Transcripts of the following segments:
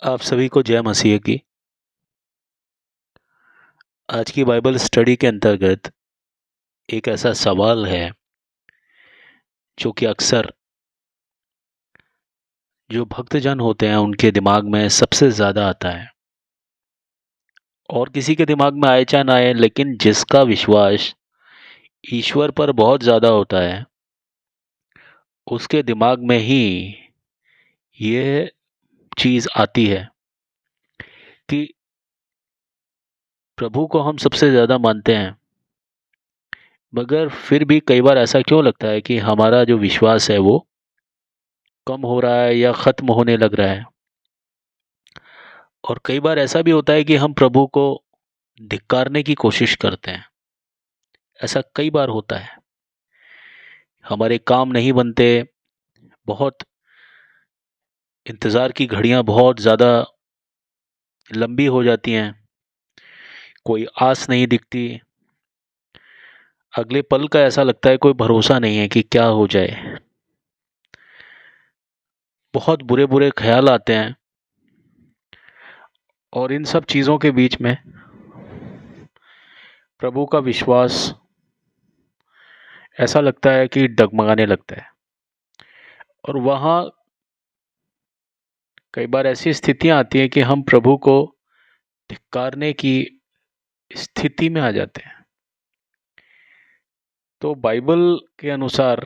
आप सभी को जय मसीह की। आज की बाइबल स्टडी के अंतर्गत एक ऐसा सवाल है जो कि अक्सर जो भक्तजन होते हैं उनके दिमाग में सबसे ज़्यादा आता है, और किसी के दिमाग में आए चाहे ना आए, लेकिन जिसका विश्वास ईश्वर पर बहुत ज़्यादा होता है उसके दिमाग में ही ये चीज़ आती है कि प्रभु को हम सबसे ज़्यादा मानते हैं, मगर फिर भी कई बार ऐसा क्यों लगता है कि हमारा जो विश्वास है वो कम हो रहा है या ख़त्म होने लग रहा है। और कई बार ऐसा भी होता है कि हम प्रभु को धिक्कारने की कोशिश करते हैं। ऐसा कई बार होता है, हमारे काम नहीं बनते, बहुत इंतज़ार की घड़ियां बहुत ज़्यादा लंबी हो जाती हैं, कोई आस नहीं दिखती, अगले पल का ऐसा लगता है कोई भरोसा नहीं है कि क्या हो जाए। बहुत बुरे बुरे ख्याल आते हैं, और इन सब चीज़ों के बीच में प्रभु का विश्वास ऐसा लगता है कि डगमगाने लगता है। और वहाँ कई बार ऐसी स्थितियां आती हैं कि हम प्रभु को धिक्कारने की स्थिति में आ जाते हैं। तो बाइबल के अनुसार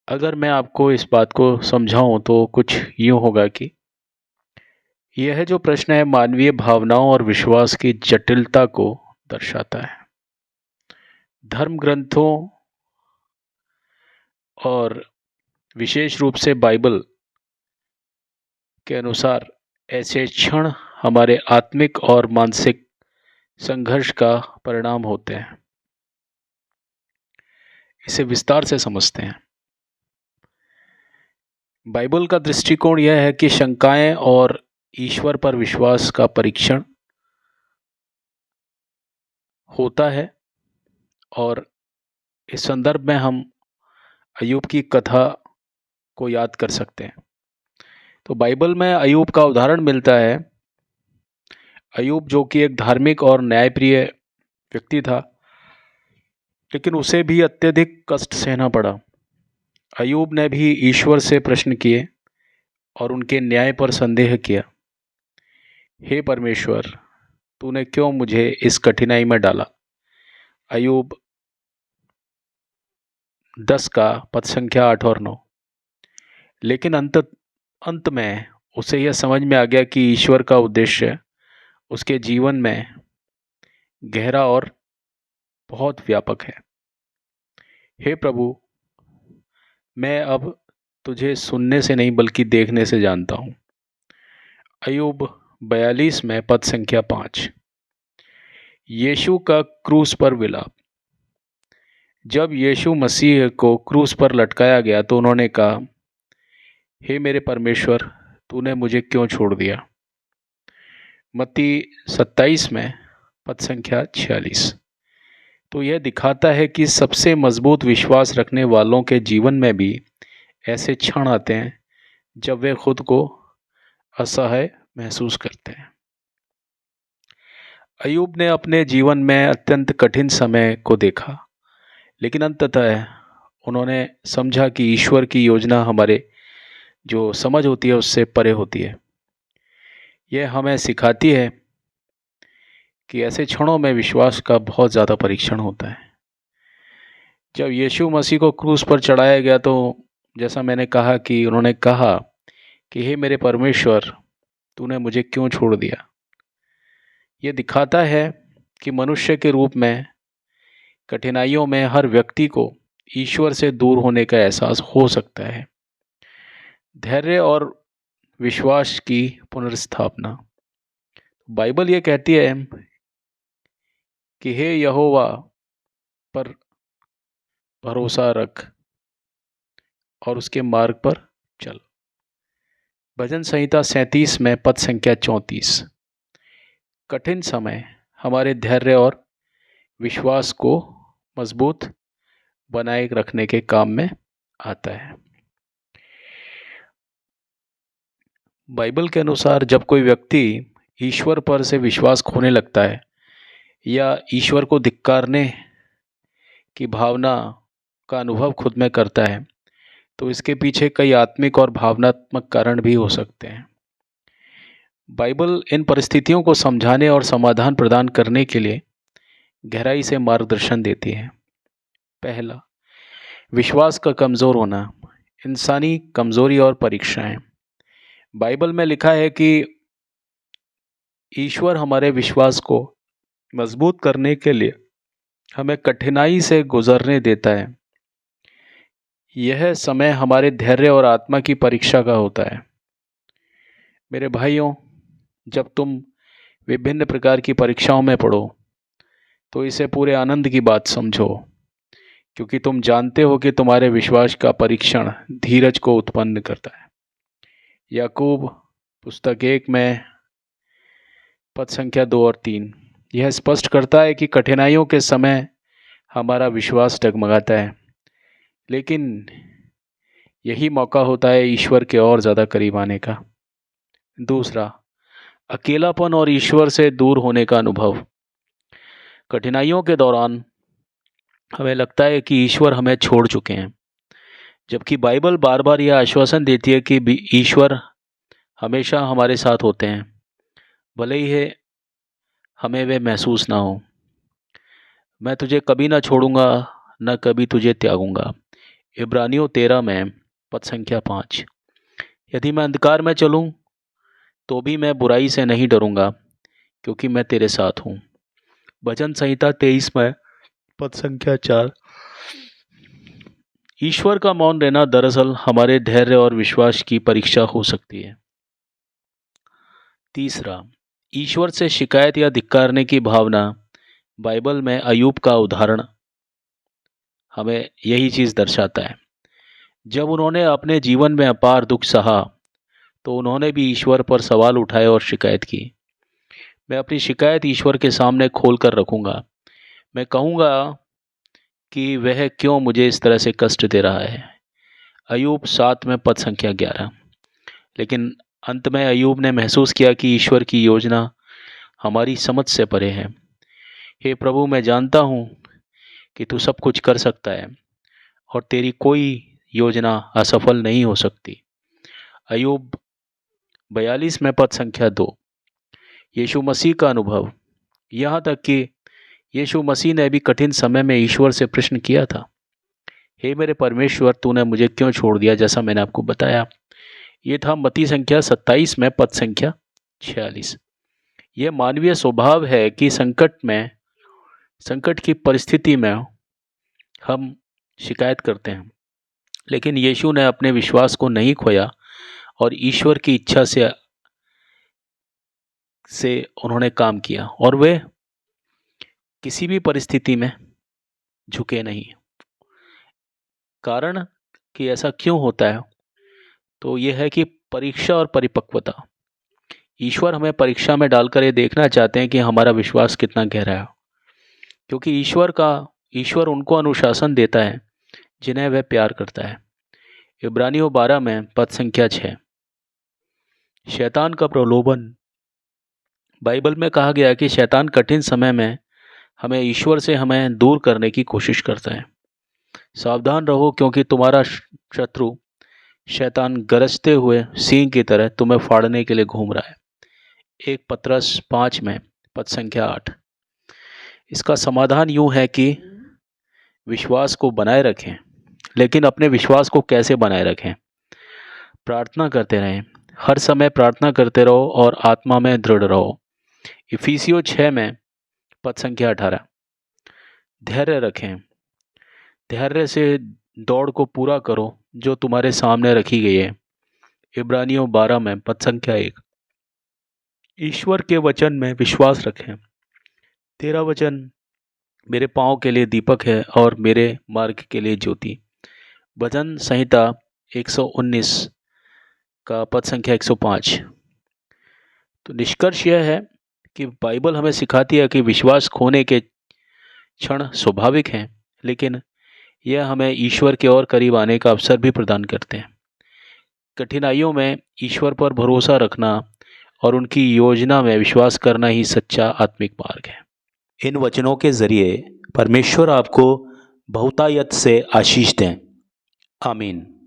अगर मैं आपको इस बात को समझाऊं तो कुछ यूं होगा कि यह जो प्रश्न है मानवीय भावनाओं और विश्वास की जटिलता को दर्शाता है। धर्म ग्रंथों और विशेष रूप से बाइबल के अनुसार ऐसे क्षण हमारे आत्मिक और मानसिक संघर्ष का परिणाम होते हैं। इसे विस्तार से समझते हैं। बाइबल का दृष्टिकोण यह है कि शंकाएं और ईश्वर पर विश्वास का परीक्षण होता है। और इस संदर्भ में हम अय्यूब की कथा को याद कर सकते हैं। तो बाइबल में अय्यूब का उदाहरण मिलता है। अय्यूब जो कि एक धार्मिक और न्यायप्रिय व्यक्ति था, लेकिन उसे भी अत्यधिक कष्ट सहना पड़ा। अय्यूब ने भी ईश्वर से प्रश्न किए और उनके न्याय पर संदेह किया। हे परमेश्वर, तूने क्यों मुझे इस कठिनाई में डाला। अय्यूब 10 का पद संख्या 8 और 9। लेकिन अंत में उसे यह समझ में आ गया कि ईश्वर का उद्देश्य उसके जीवन में गहरा और बहुत व्यापक है। हे प्रभु, मैं अब तुझे सुनने से नहीं बल्कि देखने से जानता हूँ। अय्यूब 42 में पद संख्या 5। यीशु का क्रूस पर विलाप। जब यीशु मसीह को क्रूस पर लटकाया गया तो उन्होंने कहा, हे मेरे परमेश्वर, तूने मुझे क्यों छोड़ दिया। मत्ती 27 में पद संख्या 46। तो यह दिखाता है कि सबसे मजबूत विश्वास रखने वालों के जीवन में भी ऐसे क्षण आते हैं जब वे खुद को असहाय महसूस करते हैं। अय्यूब ने अपने जीवन में अत्यंत कठिन समय को देखा, लेकिन अंततः उन्होंने समझा कि ईश्वर की योजना हमारे जो समझ होती है उससे परे होती है। यह हमें सिखाती है कि ऐसे क्षणों में विश्वास का बहुत ज़्यादा परीक्षण होता है। जब यीशु मसीह को क्रूस पर चढ़ाया गया तो जैसा मैंने कहा कि उन्होंने कहा कि हे मेरे परमेश्वर, तूने मुझे क्यों छोड़ दिया। ये दिखाता है कि मनुष्य के रूप में कठिनाइयों में हर व्यक्ति को ईश्वर से दूर होने का एहसास हो सकता है। धैर्य और विश्वास की पुनर्स्थापना। बाइबल ये कहती है कि हे यहोवा पर भरोसा रख और उसके मार्ग पर चल। भजन संहिता 37 में पद संख्या 34। कठिन समय हमारे धैर्य और विश्वास को मजबूत बनाए रखने के काम में आता है। बाइबल के अनुसार जब कोई व्यक्ति ईश्वर पर से विश्वास खोने लगता है या ईश्वर को धिक्कारने की भावना का अनुभव खुद में करता है, तो इसके पीछे कई आत्मिक और भावनात्मक कारण भी हो सकते हैं। बाइबल इन परिस्थितियों को समझाने और समाधान प्रदान करने के लिए गहराई से मार्गदर्शन देती है। पहला, विश्वास का कमज़ोर होना, इंसानी कमज़ोरी और परीक्षाएं। बाइबल में लिखा है कि ईश्वर हमारे विश्वास को मजबूत करने के लिए हमें कठिनाई से गुजरने देता है। यह समय हमारे धैर्य और आत्मा की परीक्षा का होता है। मेरे भाइयों, जब तुम विभिन्न प्रकार की परीक्षाओं में पड़ो तो इसे पूरे आनंद की बात समझो, क्योंकि तुम जानते हो कि तुम्हारे विश्वास का परीक्षण धीरज को उत्पन्न करता है। याकूब पुस्तक 1 में पद संख्या 2 और 3 यह स्पष्ट करता है कि कठिनाइयों के समय हमारा विश्वास डगमगाता है, लेकिन यही मौका होता है ईश्वर के और ज़्यादा करीब आने का। दूसरा, अकेलापन और ईश्वर से दूर होने का अनुभव। कठिनाइयों के दौरान हमें लगता है कि ईश्वर हमें छोड़ चुके हैं, जबकि बाइबल बार बार यह आश्वासन देती है कि ईश्वर हमेशा हमारे साथ होते हैं, भले ही है हमें वे महसूस ना हो। मैं तुझे कभी ना छोड़ूंगा, न कभी तुझे त्यागूंगा। इब्रानियों 13 में पद संख्या 5। यदि मैं अंधकार में चलूं तो भी मैं बुराई से नहीं डरूंगा, क्योंकि मैं तेरे साथ हूँ। भजन संहिता 23 में पद संख्या 4। ईश्वर का मौन रहना दरअसल हमारे धैर्य और विश्वास की परीक्षा हो सकती है। तीसरा, ईश्वर से शिकायत या धिक्कारने की भावना। बाइबल में अय्यूब का उदाहरण हमें यही चीज़ दर्शाता है। जब उन्होंने अपने जीवन में अपार दुख सहा तो उन्होंने भी ईश्वर पर सवाल उठाए और शिकायत की। मैं अपनी शिकायत ईश्वर के सामने खोल कर रखूँगा। मैं कहूँगा कि वह क्यों मुझे इस तरह से कष्ट दे रहा है। अय्यूब 7 में पद संख्या 11। लेकिन अंत में अय्यूब ने महसूस किया कि ईश्वर की योजना हमारी समझ से परे है। हे प्रभु, मैं जानता हूँ कि तू सब कुछ कर सकता है और तेरी कोई योजना असफल नहीं हो सकती। अय्यूब 42 में पद संख्या 2। यीशु मसीह का अनुभव। यहाँ तक कि यीशु मसीह ने भी कठिन समय में ईश्वर से प्रश्न किया था, हे मेरे परमेश्वर, तूने मुझे क्यों छोड़ दिया, जैसा मैंने आपको बताया। ये था मत्ती संख्या 27 में पद संख्या 46। यह मानवीय स्वभाव है कि संकट की परिस्थिति में हम शिकायत करते हैं, लेकिन यीशु ने अपने विश्वास को नहीं खोया और ईश्वर की इच्छा से उन्होंने काम किया और वे किसी भी परिस्थिति में झुके नहीं। कारण कि ऐसा क्यों होता है, तो यह है कि परीक्षा और परिपक्वता। ईश्वर हमें परीक्षा में डालकर ये देखना चाहते हैं कि हमारा विश्वास कितना गहरा है, क्योंकि ईश्वर उनको अनुशासन देता है जिन्हें वह प्यार करता है। इब्रानियों 12 में पद संख्या 6। शैतान का प्रलोभन। बाइबल में कहा गया है कि शैतान कठिन समय में हमें दूर करने की कोशिश करता है। सावधान रहो, क्योंकि तुम्हारा शत्रु शैतान गरजते हुए सिंह की तरह तुम्हें फाड़ने के लिए घूम रहा है। 1 पतरस 5 में पद संख्या 8। इसका समाधान यूं है कि विश्वास को बनाए रखें। लेकिन अपने विश्वास को कैसे बनाए रखें? प्रार्थना करते रहें, हर समय प्रार्थना करते रहो और आत्मा में दृढ़ रहो। इफिसियों 6 में पद संख्या 18। धैर्य रखें, धैर्य से दौड़ को पूरा करो जो तुम्हारे सामने रखी गई है। इब्रानियों 12 में पद संख्या 1। ईश्वर के वचन में विश्वास रखें। तेरा वचन मेरे पाँव के लिए दीपक है और मेरे मार्ग के लिए ज्योति। भजन संहिता 119 का पद संख्या 105। तो निष्कर्ष यह है कि बाइबल हमें सिखाती है कि विश्वास खोने के क्षण स्वाभाविक हैं, लेकिन यह हमें ईश्वर के और करीब आने का अवसर भी प्रदान करते हैं। कठिनाइयों में ईश्वर पर भरोसा रखना और उनकी योजना में विश्वास करना ही सच्चा आत्मिक मार्ग है। इन वचनों के जरिए परमेश्वर आपको बहुतायत से आशीष दें। आमीन।